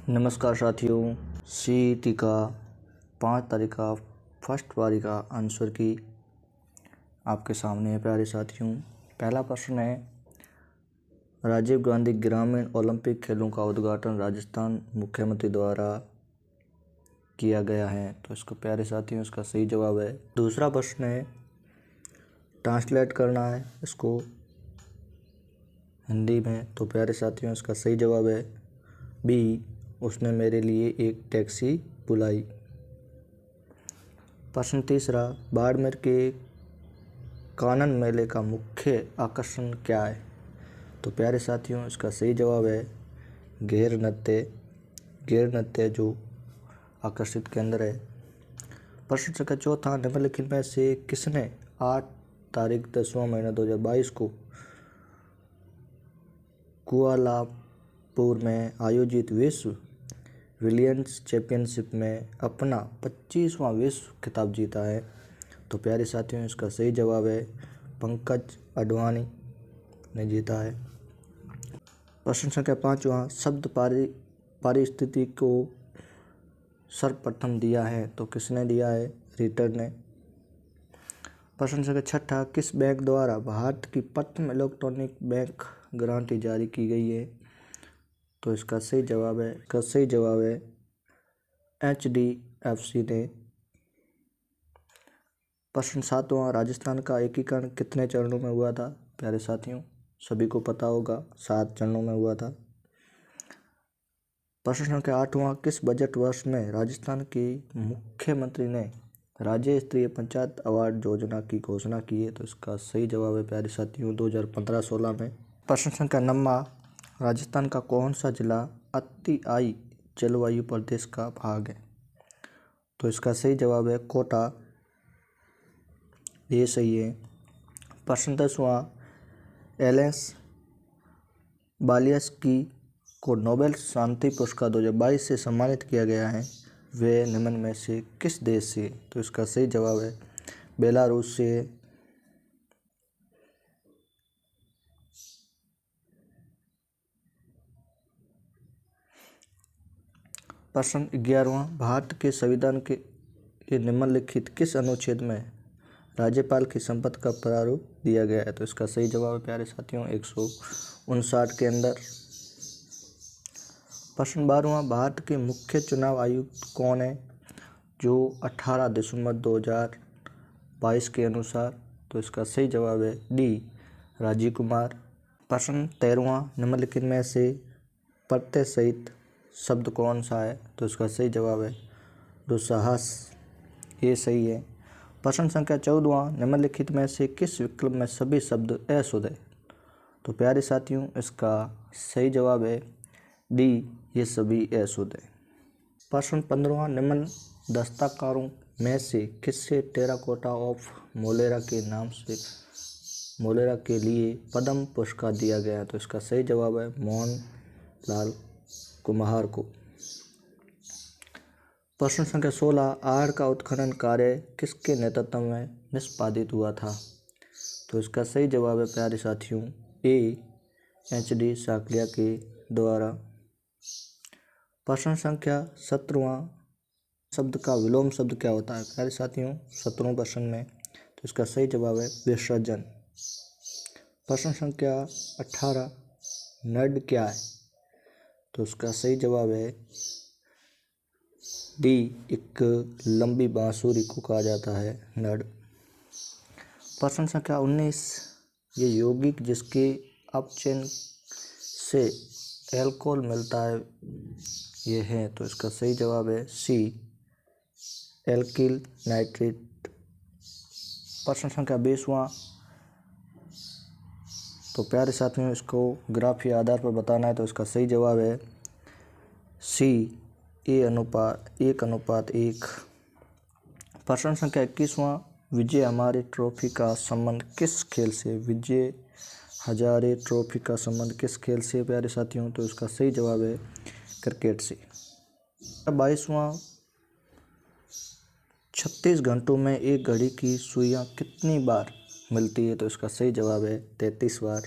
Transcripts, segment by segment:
नमस्कार साथियों, सीईटी का 5 तारीख का फर्स्ट पारी का आंसर की आपके सामने है। प्यारे साथियों, पहला प्रश्न है, राजीव गांधी ग्रामीण ओलंपिक खेलों का उद्घाटन राजस्थान मुख्यमंत्री द्वारा किया गया है। तो इसको प्यारे साथियों इसका सही जवाब है। दूसरा प्रश्न है, ट्रांसलेट करना है इसको हिंदी में। तो प्यारे साथियों इसका सही जवाब है बी, उसने मेरे लिए एक टैक्सी बुलाई। प्रश्न तीसरा, बाड़मेर के कानन मेले का मुख्य आकर्षण क्या है। तो प्यारे साथियों इसका सही जवाब है घेर नृत्य जो आकर्षित केंद्र है। प्रश्न संख्या चौथा, निम्नलिखित में से किसने 8 तारीख 10वां महीना 2022 को कुआलालंपुर में आयोजित विश्व विलियर्ड्स चैंपियनशिप में अपना 25वां विश्व खिताब जीता है। तो प्यारे साथियों इसका सही जवाब है पंकज अडवाणी ने जीता है। प्रश्न संख्या 5वां, शब्द पारिस्थिति को सर्वप्रथम दिया है। तो किसने दिया है, रीटर ने। प्रश्न संख्या 6, किस बैंक द्वारा भारत की प्रथम इलेक्ट्रॉनिक बैंक गारंटी जारी की गई है। तो इसका सही जवाब है HDFC ने। प्रश्न 7वां, राजस्थान का एकीकरण कितने चरणों में हुआ था। प्यारे साथियों सभी को पता होगा 7 चरणों में हुआ था। प्रश्न संख्या 8वां, किस बजट वर्ष में राजस्थान की मुख्यमंत्री ने राज्य स्तरीय पंचायत अवार्ड योजना की घोषणा की है। तो इसका सही जवाब है प्यारे साथियों 2015-16 में। प्रश्न संख्या 9वां, राजस्थान का कौन सा जिला अतिआई जलवायु प्रदेश का भाग है। तो इसका सही जवाब है कोटा, ये सही है। प्रश्न 10वां, एलेस बालियास्की को नोबेल शांति पुरस्कार 2022 से सम्मानित किया गया है। वे निम्न में से किस देश से। तो इसका सही जवाब है बेलारूस से। प्रश्न 11वां, भारत के संविधान के निम्नलिखित किस अनुच्छेद में राज्यपाल की संपत्ति का प्रारूप दिया गया है। तो इसका सही जवाब है प्यारे साथियों 159 के अंदर। प्रश्न 12वां, भारत के मुख्य चुनाव आयुक्त कौन है जो 18 दिसंबर 2022 के अनुसार। तो इसका सही जवाब है डी, राजीव कुमार। प्रश्न 13वां, निम्नलिखित में से प्रत्यय सहित शब्द कौन सा है। तो इसका सही जवाब है दुस्साहस, ये सही है। प्रश्न संख्या 14वां, निम्नलिखित में से किस विकल्प में सभी शब्द अशुद्ध है। तो प्यारे साथियों इसका सही जवाब है डी, ये सभी अशुद्ध है। प्रश्न 15वां, निम्न दस्तकारों में से किससे टेराकोटा ऑफ मोलेरा के नाम से मोलेरा के लिए पद्म पुरस्कार दिया गया। तो इसका सही जवाब है मोहन लाल कुम्हार को। प्रश्न संख्या 16, आहड़ का उत्खनन कार्य किसके नेतृत्व में निष्पादित हुआ था। तो इसका सही जवाब है प्यारे साथियों ए, HD साकलिया के द्वारा। प्रश्न संख्या 17वां, शब्द का विलोम शब्द क्या होता है। प्यारे साथियों 17वें प्रश्न में। तो इसका सही जवाब है विसर्जन। प्रश्न संख्या 18, नर्ड क्या है। तो उसका सही जवाब है डी, एक लंबी बांसुरी को कहा जाता है नर्ड। प्रश्न संख्या 19, ये यौगिक जिसके अपचयन से एल्कोहल मिलता है ये है। तो इसका सही जवाब है सी, एल्किल नाइट्रेट। प्रश्न संख्या 20वां, तो प्यारे साथियों इसको ग्राफ के आधार पर बताना है। तो इसका सही जवाब है सी, 1:1। प्रश्न संख्या 21वां, विजय हमारे ट्रॉफी का संबंध किस खेल से। विजय हजारे ट्रॉफी का संबंध किस खेल से प्यारे साथियों। तो इसका सही जवाब है क्रिकेट से। 22वां, 36 घंटों में एक घड़ी की सुइयां कितनी बार मिलती है। तो इसका सही जवाब है 33 बार,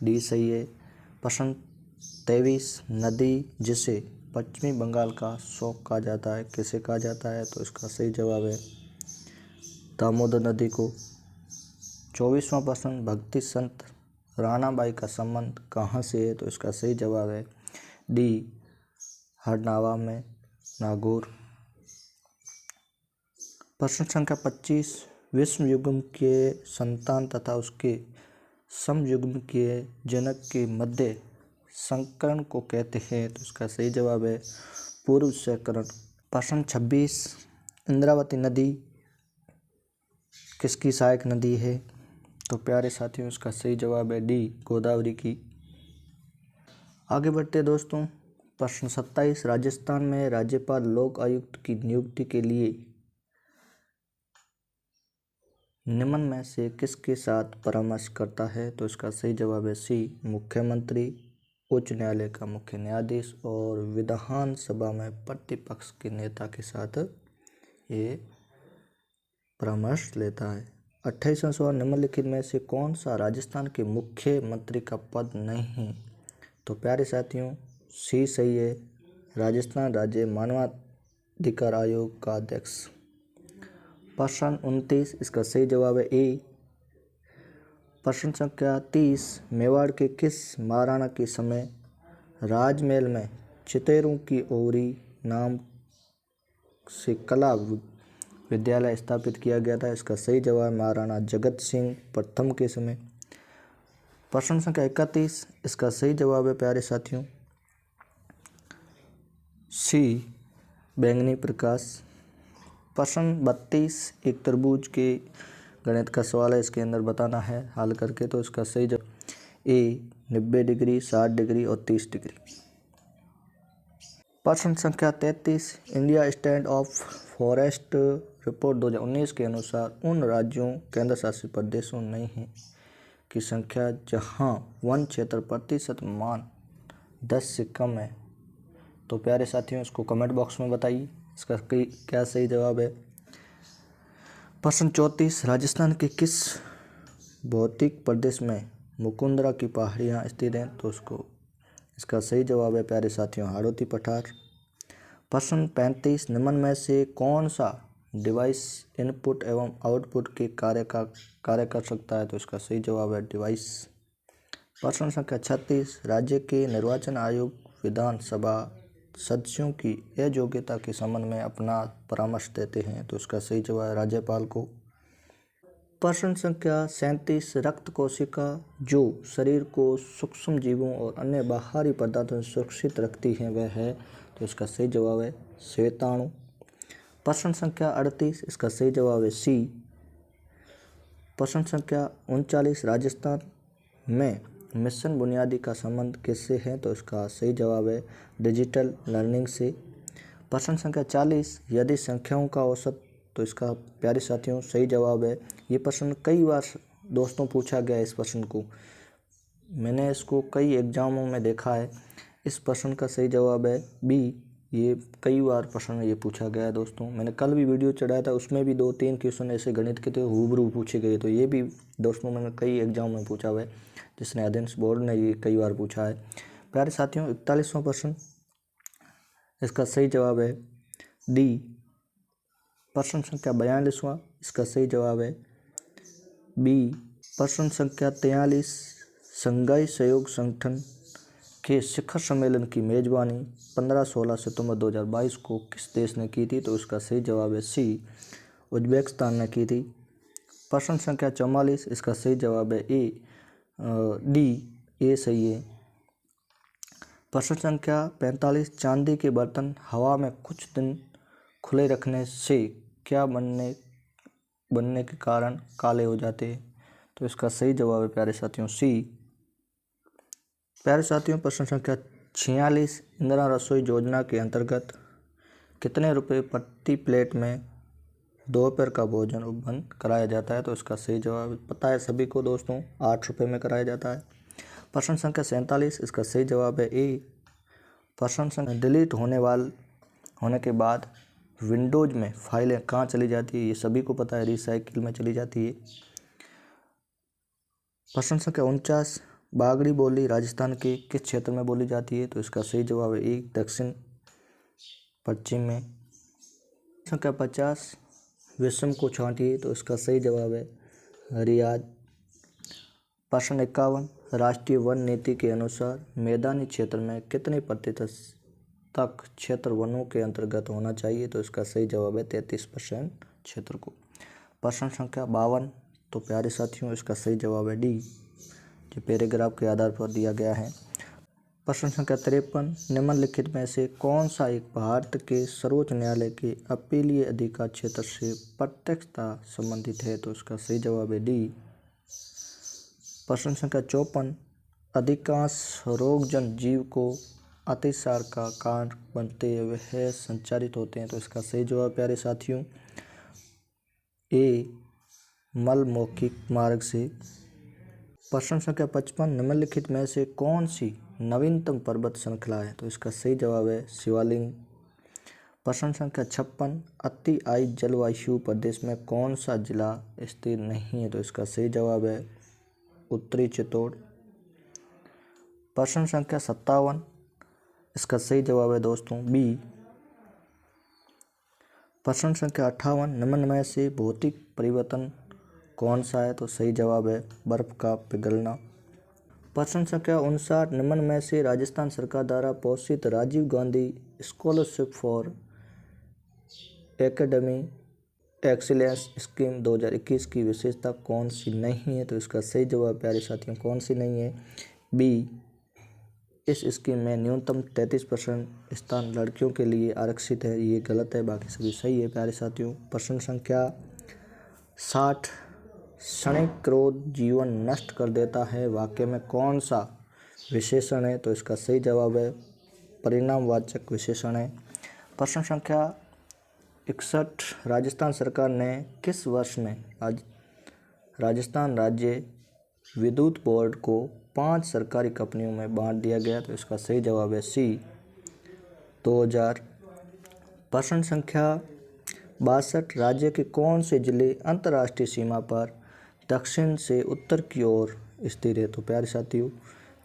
डी सही है। प्रश्न 23 नदी जिसे पश्चिमी बंगाल का शोक कहा जाता है, किसे कहा जाता है? तो इसका सही जवाब है दामोदर नदी को। 24वां प्रश्न, भक्ति संत राणाबाई का संबंध कहाँ से है? तो इसका सही जवाब है डी हरनावा में, नागौर। प्रश्न संख्या 25, विषम युग्म के संतान तथा उसके समयुग्म के जनक के मध्य संकरण को कहते हैं? तो इसका सही जवाब है पूर्व संकरण। प्रश्न 26, इंद्रावती नदी किसकी सहायक नदी है? तो प्यारे साथियों इसका सही जवाब है डी गोदावरी की। आगे बढ़ते दोस्तों, प्रश्न 27, राजस्थान में राज्यपाल लोक आयुक्त की नियुक्ति के लिए निम्न में से किसके साथ परामर्श करता है? तो इसका सही जवाब है सी मुख्यमंत्री, उच्च न्यायालय का मुख्य न्यायाधीश और विधानसभा में प्रतिपक्ष के नेता के साथ ये परामर्श लेता है। 28वां सवाल, निम्नलिखित में से कौन सा राजस्थान के मुख्यमंत्री का पद नहीं है? तो प्यारे साथियों सी सही है, राजस्थान राज्य मानवाधिकार आयोग का अध्यक्ष। प्रश्न 29, इसका सही जवाब है ए। प्रश्न संख्या 30, मेवाड़ के किस महाराणा के समय राजमहल में चितेरों की ओरी नाम से कला विद्यालय स्थापित किया गया था? इसका सही जवाब महाराणा जगत सिंह प्रथम के समय। प्रश्न संख्या 31, इसका सही जवाब है प्यारे साथियों सी बैंगनी प्रकाश। प्रश्न 32, एक तरबूज के गणित का सवाल है, इसके अंदर बताना है हल करके। तो इसका सही जवाब ए 90 डिग्री, 60 डिग्री और 30 डिग्री। प्रश्न संख्या 33, India stand of forest report 2019 के अनुसार उन राज्यों केंद्र शासित प्रदेशों नहीं है की संख्या जहां वन क्षेत्र प्रतिशत मान 10 से कम है। तो प्यारे साथियों इसको कमेंट बॉक्स में बताइए इसका क्या सही जवाब है। प्रश्न 34, राजस्थान के किस भौतिक प्रदेश में मुकुंदरा की पहाड़ियाँ स्थित हैं? तो इसका सही जवाब है प्यारे साथियों हाड़ौती पठार। प्रश्न 35, निम्न में से कौन सा डिवाइस इनपुट एवं आउटपुट के कार्य कर सकता है? तो इसका सही जवाब है डिवाइस। प्रश्न संख्या 36, राज्य के निर्वाचन आयोग विधानसभा सदस्यों की अयोग्यता के संबंध में अपना परामर्श देते हैं? तो इसका सही जवाब है राज्यपाल को। प्रश्न संख्या 37, रक्त कोशिका जो शरीर को सूक्ष्म जीवों और अन्य बाहरी पदार्थों से सुरक्षित रखती है वह है? तो इसका सही जवाब है श्वेताणु। प्रश्न संख्या 38, इसका सही जवाब है सी। प्रश्न संख्या 39, राजस्थान में मिशन बुनियादी का संबंध किससे है? तो इसका सही जवाब है डिजिटल लर्निंग से। प्रश्न संख्या 40, यदि संख्याओं का औसत, तो इसका प्यारे साथियों सही जवाब है। ये प्रश्न कई बार दोस्तों पूछा गया है, इस प्रश्न को मैंने इसको कई एग्जामों में देखा है। इस प्रश्न का सही जवाब है बी। ये कई बार प्रश्न ये पूछा गया है दोस्तों, मैंने कल भी वीडियो चढ़ाया था उसमें भी 2-3 क्वेश्चन ऐसे गणित के थे रूबरू पूछे गए। तो ये भी दोस्तों मैंने कई एग्जाम में पूछा हुआ है, जिसने एथेंस बोर्ड ने ये कई बार पूछा है। प्यारे साथियों 41वां प्रश्न, इसका सही जवाब है डी। प्रश्न संख्या 42वां, इसका सही जवाब है बी। प्रश्न संख्या 43, शंघाई सहयोग संगठन के शिखर सम्मेलन की मेजबानी 15-16 सितंबर 2022 को किस देश ने की थी? तो इसका सही जवाब है सी उज्बेकिस्तान ने की थी। प्रश्न संख्या 44, इसका सही जवाब है डी ए सही है। प्रश्न संख्या 45, चांदी के बर्तन हवा में कुछ दिन खुले रखने से क्या बनने के कारण काले हो जाते हैं? तो इसका सही जवाब है प्यारे साथियों सी। प्यारे साथियों प्रश्न संख्या 46, इंदिरा रसोई योजना के अंतर्गत कितने रुपए प्रति प्लेट में दोपहर का भोजन उपलब्ध कराया जाता है? तो इसका सही जवाब पता है सभी को दोस्तों 8 रुपये में कराया जाता है। प्रश्न संख्या 47, इसका सही जवाब है ए। प्रश्न संख्या डिलीट होने के बाद विंडोज में फाइलें कहाँ चली जाती है? ये सभी को पता है रिसाइकिल में चली जाती है। प्रश्न संख्या 49, बागड़ी बोली राजस्थान के किस क्षेत्र में बोली जाती है? तो इसका सही जवाब है ए, दक्षिण पश्चिम में। संख्या 50, विषम को छांटिए। तो इसका सही जवाब है रियाद। प्रश्न 51, राष्ट्रीय वन नीति के अनुसार मैदानी क्षेत्र में कितने प्रतिशत तक क्षेत्र वनों के अंतर्गत होना चाहिए? तो इसका सही जवाब है 33% क्षेत्र को। प्रश्न संख्या 52, तो प्यारे साथियों इसका सही जवाब है डी, जो पैराग्राफ के आधार पर दिया गया है। प्रश्न संख्या 53, निम्नलिखित में से कौन सा एक भारत के सर्वोच्च न्यायालय के अपीलीय अधिकार क्षेत्र से प्रत्यक्षता संबंधित है? तो इसका सही जवाब है डी। प्रश्न संख्या 54, अधिकांश रोगजनक जीव को अतिसार का कारण बनते हुए संचारित होते हैं। तो इसका सही जवाब प्यारे साथियों ए, मल मौखिक मार्ग से। प्रश्न संख्या 55, निम्नलिखित में से कौन सी नवीनतम पर्वत श्रृंखला है? तो इसका सही जवाब है शिवालिक। प्रश्न संख्या 56, अति जलवायु प्रदेश में कौन सा जिला स्थित नहीं है? तो इसका सही जवाब है उत्तरी चित्तौड़। प्रश्न संख्या 57, इसका सही जवाब है दोस्तों बी। प्रश्न संख्या 58, निम्न में से भौतिक परिवर्तन कौन सा है? तो सही जवाब है बर्फ का पिघलना। प्रश्न संख्या 59, निम्न में से राजस्थान सरकार द्वारा पोषित Rajiv Gandhi scholarship for academic excellence scheme 2021 की विशेषता कौन सी नहीं है? तो इसका सही जवाब प्यारे साथियों कौन सी नहीं है? बी, इस स्कीम में न्यूनतम 33% स्थान लड़कियों के लिए आरक्षित है। ये गलत है, बाकी सभी सही है प्यारे साथियों। प्रश्न संख्या 60, क्षणिक क्रोध जीवन नष्ट कर देता है वाक्य में कौन सा विशेषण है? तो इसका सही जवाब है परिणामवाचक विशेषण है। प्रश्न संख्या 61, राजस्थान सरकार ने किस वर्ष में राजस्थान राज्य विद्युत बोर्ड को 5 सरकारी कंपनियों में बांट दिया गया? तो इसका सही जवाब है सी, 2000। प्रश्न संख्या 62, राज्य के कौन से जिले अंतर्राष्ट्रीय सीमा पर दक्षिण से उत्तर की ओर स्थित है? तो प्यारे साथियों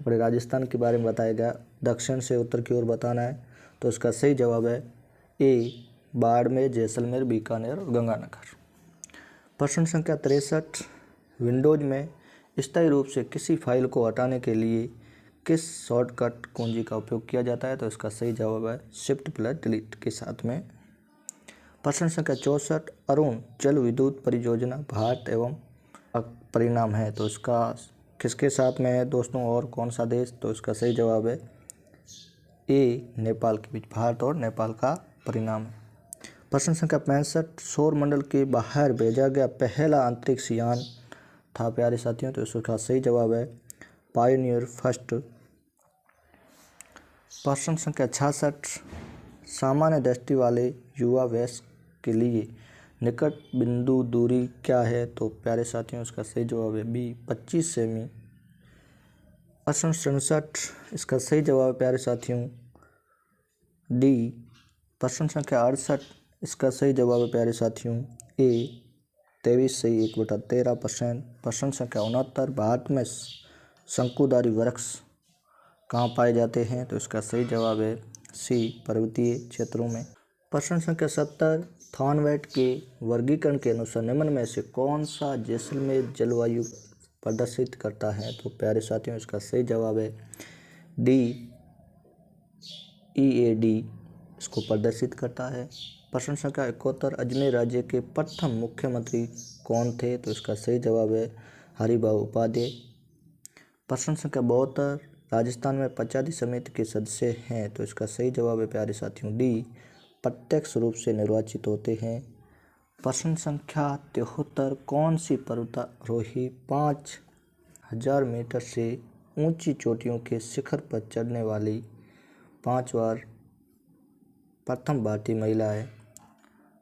अपने राजस्थान के बारे में बताया गया, दक्षिण से उत्तर की ओर बताना है। तो इसका सही जवाब है ए, बाड़मेर, जैसलमेर, बीकानेर और गंगानगर। प्रश्न संख्या 63, विंडोज में स्थायी रूप से किसी फाइल को हटाने के लिए किस शॉर्टकट कुंजी का उपयोग किया जाता है? तो इसका सही जवाब है शिफ्ट प्लस डिलीट के साथ में। प्रश्न संख्या 64, अरुण जल विद्युत परियोजना भारत एवं परिणाम है। तो इसका किसके साथ में है दोस्तों और कौन सा देश? तो इसका सही जवाब है ए, नेपाल के बीच, भारत और नेपाल का परिणाम है। प्रश्न संख्या 65, सौर मंडल के बाहर भेजा गया पहला अंतरिक्ष यान था प्यारे साथियों? तो इसका सही जवाब है पायोनियर फर्स्ट। प्रश्न संख्या 66, सामान्य दृष्टि वाले युवा वयस्क के लिए निकट बिंदु दूरी क्या है? तो प्यारे साथियों इसका सही जवाब है बी, 25 सेमी। प्रश्न 67, इसका सही जवाब है प्यारे साथियों डी। प्रश्न संख्या 68, इसका सही जवाब है प्यारे साथियों ए, 23 से 1/13%। प्रश्न संख्या 69, भारत में शंकुधारी वृक्ष कहाँ पाए जाते हैं? तो इसका सही जवाब है सी, पर्वतीय क्षेत्रों में। प्रश्न संख्या 70, थॉर्नवेट के वर्गीकरण के अनुसार निम्न में से कौन सा जैसलमेर जलवायु प्रदर्शित करता है? तो प्यारे साथियों इसका सही जवाब है डी, EAD इसको प्रदर्शित करता है। प्रश्न संख्या 71, अजमेर राज्य के प्रथम मुख्यमंत्री कौन थे? तो इसका सही जवाब है हरिभाऊ उपाध्याय। प्रश्न संख्या 72, राजस्थान में पंचायती समिति के सदस्य हैं? तो इसका सही जवाब है प्यारे साथियों डी, प्रत्यक्ष रूप से निर्वाचित होते हैं। प्रश्न संख्या 73, कौन सी पर्वतारोही 5000 मीटर से ऊंची चोटियों के शिखर पर चढ़ने वाली 5 बार प्रथम भारतीय महिला है?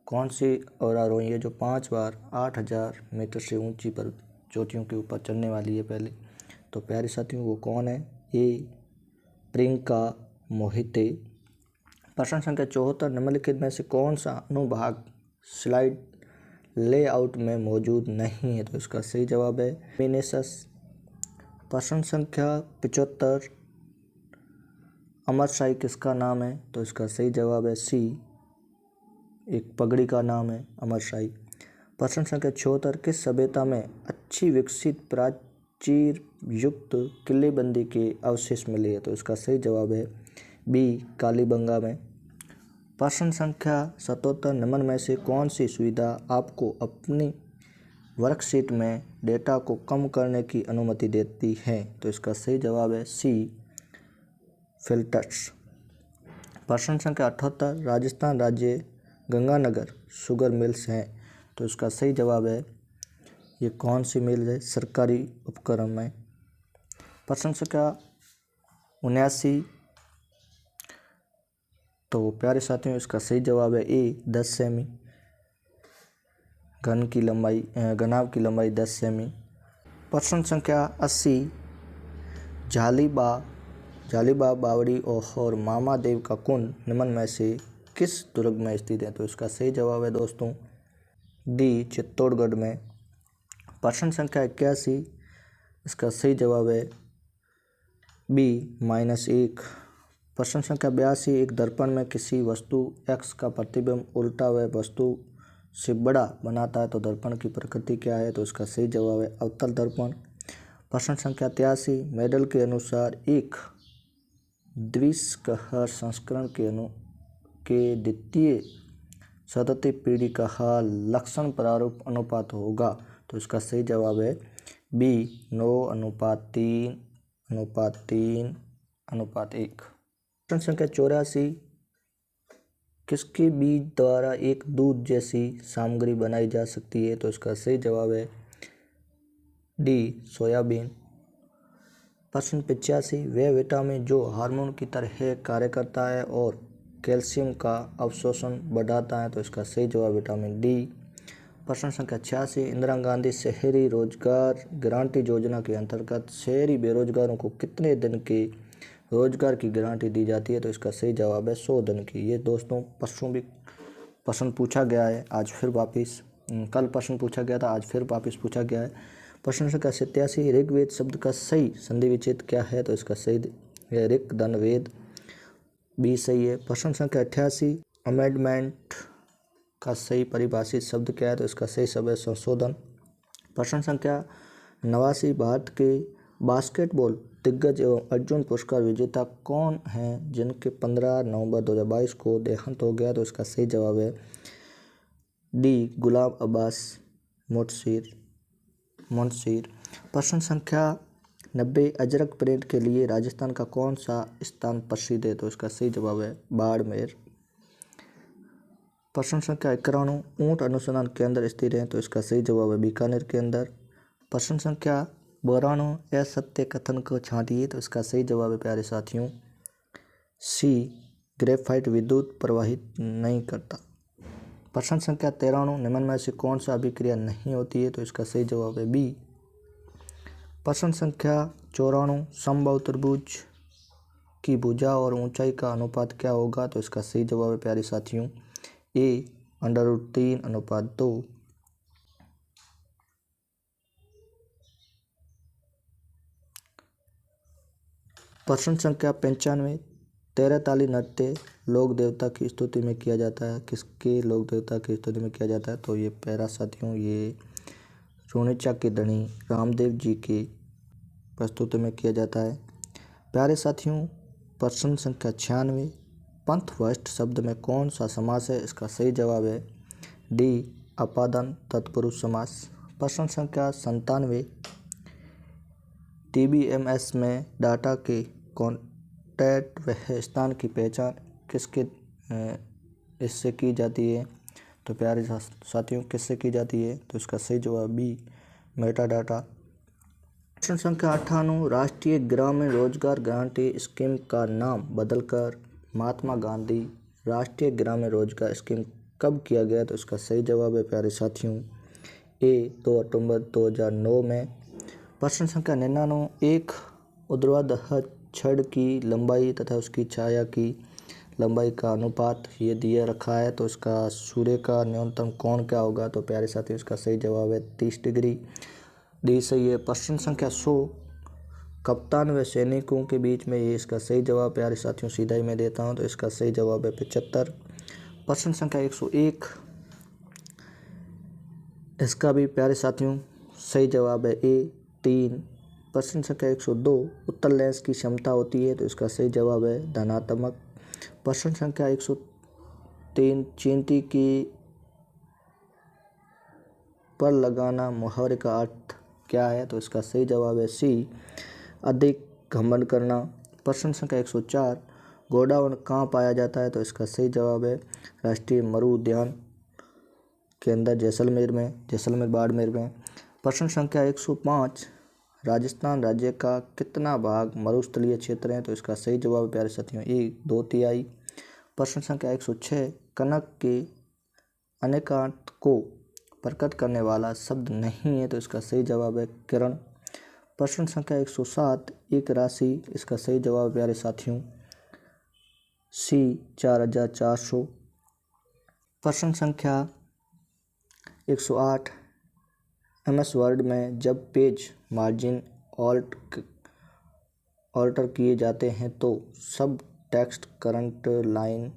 कौन सी और आरोही है जो 5 बार 8000 मीटर से ऊंची पर चोटियों के ऊपर चढ़ने वाली है पहले? तो प्यारे साथियों वो कौन है? ए, प्रियंका मोहिते। प्रश्न संख्या 74, निम्नलिखित में से कौन सा अनुभाग स्लाइड लेआउट में मौजूद नहीं है? तो इसका सही जवाब है मिनेसस। प्रश्न संख्या 75, अमरशाही किसका नाम है? तो इसका सही जवाब है सी, एक पगड़ी का नाम है अमरशाही। प्रश्न संख्या 74, किस सभ्यता में अच्छी विकसित प्राचीर युक्त किलेबंदी के अवशेष मिले हैं? तो इसका सही जवाब है बी, कालीबंगा में। प्रश्न संख्या 77, निम्न में से कौन सी सुविधा आपको अपनी वर्कशीट में डेटा को कम करने की अनुमति देती है? तो इसका सही जवाब है सी, फिल्टर्स। प्रश्न संख्या 78, राजस्थान राज्य गंगानगर शुगर मिल्स हैं, तो इसका सही जवाब है ये कौन सी मिल है? सरकारी उपक्रम में। प्रश्न संख्या 79, तो प्यारे साथियों इसका सही जवाब है ए, 10 सेमी। घनाभ की लंबाई 10 सेमी। प्रश्न संख्या 80, जालीबा बावड़ी और मामा देव का कुंड निम्न में से किस दुर्ग में स्थित है? तो इसका सही जवाब है दोस्तों डी, चित्तौड़गढ़ में। प्रश्न संख्या 81, इसका सही जवाब है बी, -1। प्रश्न संख्या 82, एक दर्पण में किसी वस्तु x का प्रतिबिंब उल्टा हुए वस्तु से बड़ा बनाता है तो दर्पण की प्रकृति क्या है? तो इसका सही जवाब है अवतल दर्पण। प्रश्न संख्या 83, मेडल के अनुसार एक द्विसकहर संस्करण के द्वितीय सतत पीढ़ी का हाल लक्षण प्रारूप अनुपात होगा? तो इसका सही जवाब है बी, 9:3:3:1। प्रश्न संख्या 84, किसके बीज द्वारा एक दूध जैसी सामग्री बनाई जा सकती है? तो इसका सही जवाब है डी, सोयाबीन। प्रश्न 85, वह विटामिन जो हार्मोन की तरह कार्य करता है और कैल्शियम का अवशोषण बढ़ाता है? तो इसका सही जवाब विटामिन डी। प्रश्न संख्या 86, इंदिरा गांधी शहरी रोजगार गारंटी योजना के अंतर्गत शहरी बेरोजगारों को कितने दिन के रोजगार की गारंटी दी जाती है? तो इसका सही जवाब है 100 दिन की। ये दोस्तों परसों भी प्रश्न पूछा गया है, आज फिर वापिस, कल प्रश्न पूछा गया था, आज फिर वापिस पूछा गया है। प्रश्न संख्या 87, ऋग्वेद शब्द का सही संधि विच्छेद क्या है? तो इसका सही है ऋक धन वेद, बी सही है। प्रश्न संख्या 88, अमेंडमेंट का सही परिभाषित शब्द क्या है? तो इसका सही शब्द है संशोधन। प्रश्न संख्या 89, भारत के बास्केटबॉल दिग्गज एवं अर्जुन पुरस्कार विजेता कौन हैं जिनके 15 नवंबर 2022 को देहांत हो गया? तो इसका सही जवाब है डी, गुलाम अब्बास मुनशीर। प्रश्न संख्या 90, अजरक प्रिंट के लिए राजस्थान का कौन सा स्थान प्रसिद्ध है? तो इसका सही जवाब है बाड़मेर। प्रश्न संख्या 91, ऊंट अनुसंधान केंद्र स्थित है? तो इसका सही जवाब है बीकानेर के अंदर। प्रश्न संख्या 92, असत्य कथन को छांटिए? तो इसका सही जवाब है प्यारे साथियों सी, ग्रेफाइट विद्युत प्रवाहित नहीं करता। प्रश्न संख्या 93, निम्न में से कौन सा अभिक्रिया नहीं होती है? तो इसका सही जवाब है बी। प्रश्न संख्या 94, समबाहु त्रिभुज की भुजा और ऊंचाई का अनुपात क्या होगा? तो इसका सही जवाब है प्यारे साथियों ए, √3:2। प्रश्न संख्या 95, 13 ताली नृत्य लोक देवता की स्तुति में किया जाता है? किसके लोक देवता की स्तुति में किया जाता है? तो ये प्यारा साथियों ये रोनिचा के धनी रामदेव जी की प्रस्तुति में किया जाता है। प्यारे साथियों प्रश्न संख्या 96, पंथवष्ट शब्द में कौन सा समास है? इसका सही जवाब है डी, अपादान तत्पुरुष समास। प्रश्न संख्या 97, TBMS में डाटा के कॉन्टैक्ट व स्थान की पहचान किसके इससे की जाती है? तो प्यारे साथियों किससे की जाती है? तो इसका सही जवाब बी, मेटा डाटा। प्रश्न संख्या 98, राष्ट्रीय ग्रामीण रोजगार गारंटी स्कीम का नाम बदलकर महात्मा गांधी राष्ट्रीय ग्रामीण रोजगार स्कीम कब किया गया? तो इसका सही जवाब है प्यारे साथियों ए, 2 अक्टूबर 2009 में। प्रश्न संख्या 99, एक ऊर्ध्वाधर छड़ की लंबाई तथा उसकी छाया की लंबाई का अनुपात ये दिया रखा है, तो इसका सूर्य का न्यूनतम कोण क्या होगा? तो प्यारे साथियों इसका सही जवाब है 30 डिग्री, डी सही है। प्रश्न संख्या 100, कप्तान व सैनिकों के बीच में, ये इसका सही जवाब प्यारे साथियों। सीधा ही मैं देता हूँ, तो इसका सही जवाब है 75। प्रश्न संख्या 101, इसका भी प्यारे साथियों सही जवाब है ए 3। प्रश्न संख्या 102, उत्तल लेंस की क्षमता होती है, तो इसका सही जवाब है धनात्मक। प्रश्न संख्या 103, चींटी की पर लगाना मुहावरे का अर्थ क्या है, तो इसका सही जवाब है सी, अधिक घमंड करना। प्रश्न संख्या 104, गोडाउन कहाँ पाया जाता है, तो इसका सही जवाब है राष्ट्रीय मरु उद्यान के अंदर, जैसलमेर बाड़मेर में। प्रश्न संख्या 105, राजस्थान राज्य का कितना भाग मरुस्थलीय क्षेत्र है, तो इसका सही जवाब है प्यारे साथियों ए 2/3। प्रश्न संख्या 106, कनक के अनेकांत को प्रकट करने वाला शब्द नहीं है, तो इसका सही जवाब है किरण। प्रश्न संख्या 107, एक राशि, इसका सही जवाब प्यारे साथियों सी 4400। प्रश्न संख्या 108, MS वर्ड में जब पेज मार्जिन ऑल्टर किए जाते हैं तो सब टेक्स्ट करंट लाइन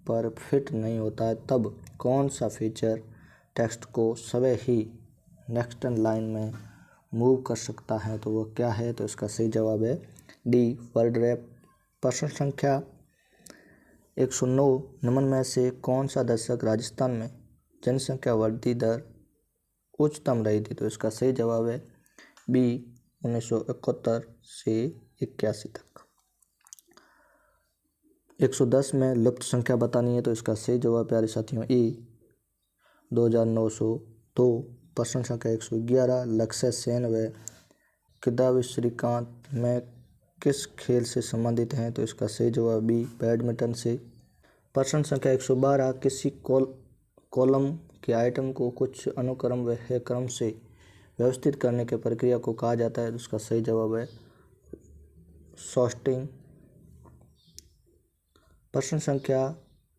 पर फिट नहीं होता है, तब कौन सा फीचर टेक्स्ट को स्वयं ही नेक्स्ट लाइन में मूव कर सकता है, तो वो क्या है, तो इसका सही जवाब है डी, वर्ड रैप। प्रश्न संख्या 109, निम्न में से कौन सा दशक राजस्थान में जनसंख्या वृद्धि दर उच्चतम रही थी, तो इसका सही जवाब है बी, 1971 से 81 तक। 110 में लुप्त संख्या बतानी है, तो इसका सही जवाब प्यारे साथियों ए 2902। प्रश्न संख्या 111, लक्ष्य सेन व किदांबी श्रीकांत में किस खेल से संबंधित हैं, तो इसका सही जवाब बी, बैडमिंटन से। प्रश्न संख्या 112, किसी कॉलम के आइटम को कुछ अनुक्रम व क्रम से व्यवस्थित करने की प्रक्रिया को कहा जाता है, तो उसका सही जवाब है सॉर्टिंग। प्रश्न संख्या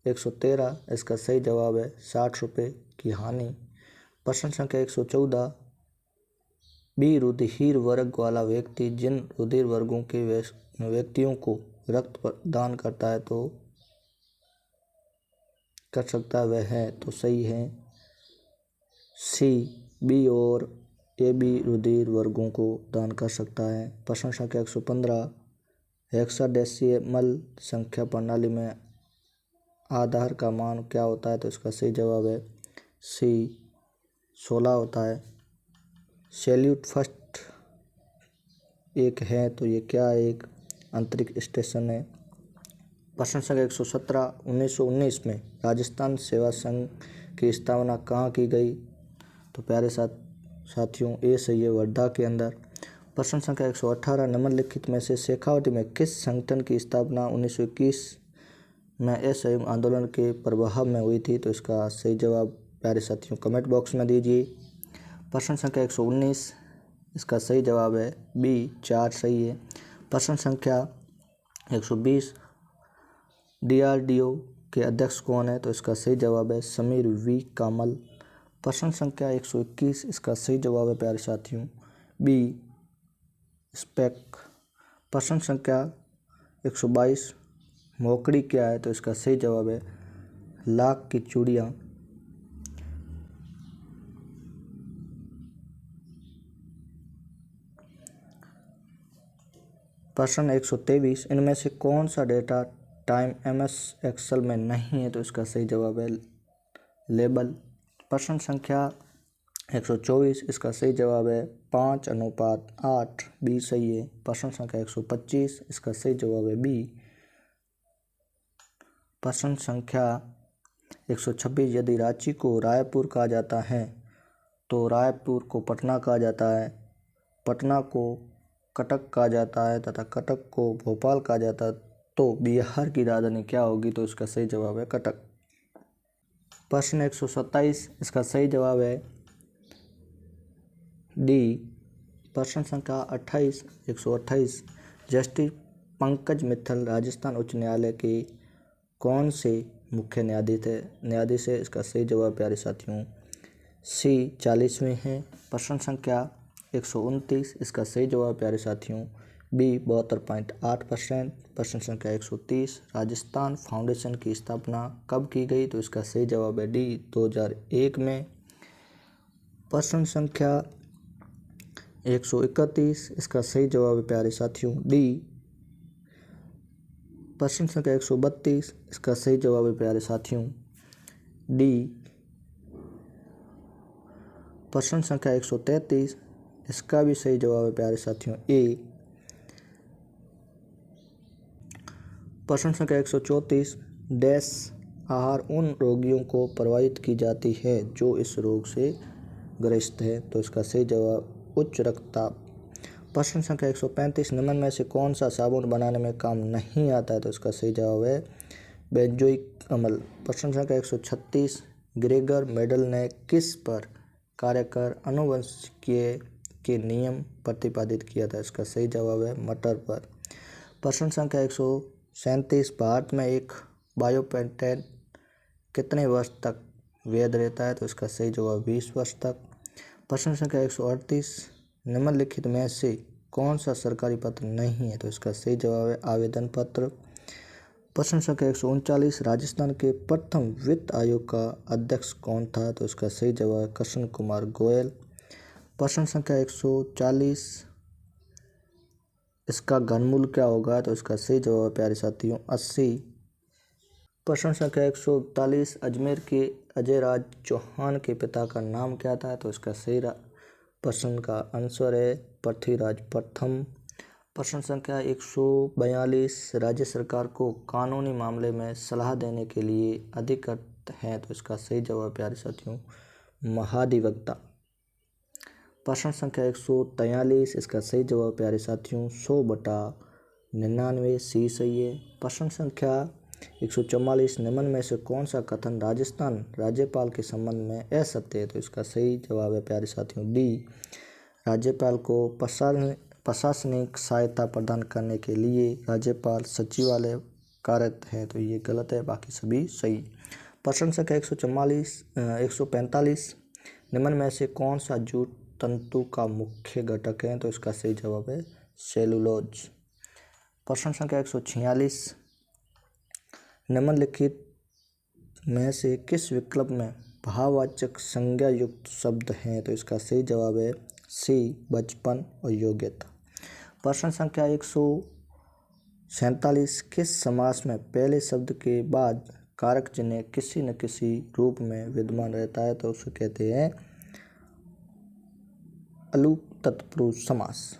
113, इसका सही जवाब है 60 रुपये की हानि। प्रश्न संख्या 114, बी रुधिर वर्ग वाला व्यक्ति जिन रुधिर वर्गों के व्यक्तियों को रक्त दान करता है तो कर सकता है वह है, तो सही है सी, बी और ए बी रुधिर वर्गों को दान कर सकता है। प्रश्न संख्या 115, हेक्साडेसिमल संख्या प्रणाली में आधार का मान क्या होता है, तो इसका सही जवाब है सी, 16 होता है। सैल्यूट फर्स्ट एक है, तो ये क्या है, एक अंतरिक्ष स्टेशन है। प्रश्न संख्या 117, 1919 में राजस्थान सेवा संघ की स्थापना कहाँ की गई, तो प्यारे साथियों ए सही है, वर्धा के अंदर। प्रश्न संख्या 118, निम्नलिखित में से शेखावटी में किस संगठन की स्थापना 1921 में असहयोग आंदोलन के प्रभाव में हुई थी, तो इसका सही जवाब प्यारे साथियों कमेंट बॉक्स में दीजिए। प्रश्न संख्या 119, इसका सही जवाब है बी, 4 सही है। प्रश्न संख्या 120, DRDO के अध्यक्ष कौन है, तो इसका सही जवाब है समीर वी कामल। प्रश्न संख्या 121, इसका सही जवाब है प्यारे साथियों बी, स्पेक। प्रश्न संख्या 122, मोकड़ी क्या है, तो इसका सही जवाब है लाख की चूड़ियाँ। प्रश्न 123, इनमें से कौन सा डेटा टाइम MS एक्सेल में नहीं है, तो इसका सही जवाब है लेबल। प्रश्न संख्या 124, इसका सही जवाब है 5:8, बी सही है। प्रश्न संख्या 125, इसका सही जवाब है बी। प्रश्न संख्या 126, यदि रांची को रायपुर कहा जाता है तो रायपुर को पटना कहा जाता है, पटना को कटक कहा जाता है तथा कटक को भोपाल कहा जाता है, तो बिहार की राजधानी क्या होगी, तो इसका सही जवाब है कटक। प्रश्न 127, इसका सही जवाब है डी। प्रश्न संख्या 28, 128, जस्टिस पंकज मित्तल राजस्थान उच्च न्यायालय के कौन से मुख्य न्यायाधीश है, इसका सही जवाब प्यारे साथियों सी, 40वें हैं। प्रश्न संख्या 129, इसका सही जवाब प्यारे साथियों बी 72.8%। प्रश्न संख्या 130, राजस्थान फाउंडेशन की स्थापना कब की गई? तो इसका सही जवाब है डी 2001 में। प्रश्न संख्या 131, इसका सही जवाब है प्यारे साथियों डी। प्रश्न संख्या 132, इसका सही जवाब है प्यारे साथियों डी। प्रश्न संख्या 133, इसका भी सही जवाब है प्यारे साथियों ए। प्रश्न संख्या 134, डैश आहार उन रोगियों को प्रभावित की जाती है जो इस रोग से ग्रस्त है? तो इसका सही जवाब उच्च रक्तचाप। प्रश्न संख्या 135, निम्न में से कौन सा साबुन बनाने में काम नहीं आता है? तो इसका सही जवाब है बेंजोइक अम्ल। प्रश्न संख्या 136, ग्रेगर मेडल ने किस पर कार्य कर आनुवंशिकीय के नियम प्रतिपादित किया था? इसका सही जवाब है मटर पर। प्रश्न संख्या 137, भारत में एक बायोपेटेंट कितने वर्ष तक वैध रहता है? तो इसका सही जवाब 20 वर्ष तक। प्रश्न संख्या 138, निम्नलिखित में से कौन सा सरकारी पत्र नहीं है? तो इसका सही जवाब है आवेदन पत्र। प्रश्न संख्या 139, राजस्थान के प्रथम वित्त आयोग का अध्यक्ष कौन था? तो इसका सही जवाब है कृष्ण कुमार गोयल। प्रश्न संख्या 140, इसका घनमूल क्या होगा? तो इसका सही जवाब है प्यारे साथियों 80। प्रश्न संख्या 141, अजमेर के अजय राज चौहान के पिता का नाम क्या था? तो इसका सही प्रश्न का आंसर है पृथ्वीराज प्रथम। प्रश्न संख्या 142, राज्य सरकार को कानूनी मामले में सलाह देने के लिए अधिकृत है? तो इसका सही जवाब प्यारे साथियों महाधिवक्ता। प्रश्न संख्या 143, इसका सही जवाब प्यारे साथियों 100/99 सी सही है। प्रश्न संख्या 144, निम्न में से कौन सा कथन राजस्थान राज्यपाल के संबंध में असत्य है? तो इसका सही जवाब है प्यारे साथियों डी। राज्यपाल को प्रशासनिक सहायता प्रदान करने के लिए राज्यपाल सचिवालय कार्यरत है, तो ये गलत है, बाकी सभी सही। प्रश्न संख्या 145, निम्न में से कौन सा जूट तंतु का मुख्य घटक है? तो इसका सही जवाब है सेलुलोज। प्रश्न संख्या 146, निम्नलिखित में से किस विकल्प में भाववाचक संज्ञा युक्त शब्द हैं? तो इसका सही जवाब है सी बचपन और योग्यता। प्रश्न संख्या 147, किस समास में पहले शब्द के बाद कारक चिन्ह किसी न किसी रूप में विद्यमान रहता है? तो उसे कहते हैं अलूक तत्पुरुष समास।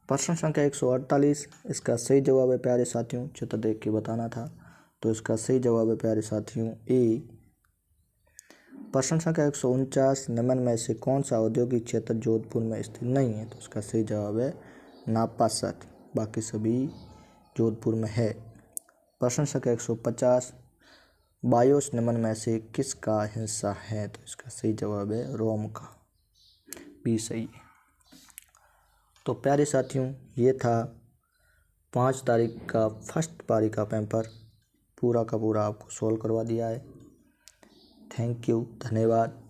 प्रश्न संख्या 148, इसका सही जवाब है प्यारे साथियों, चित्र देख के बताना था, तो इसका सही जवाब है प्यारे साथियों ए। प्रश्न संख्या 149, निम्न में से कौन सा औद्योगिक क्षेत्र जोधपुर में स्थित नहीं है? तो इसका सही जवाब है नापासर, बाकी सभी जोधपुर में है। प्रश्न संख्या 150, बायोस निम्न में से किसका हिस्सा है? तो इसका सही जवाब है रोम का, भी सही है। तो प्यारे साथियों, ये था 5 तारीख का फर्स्ट पारी का पेपर, पूरा का पूरा आपको सॉल्व करवा दिया है। थैंक यू, धन्यवाद।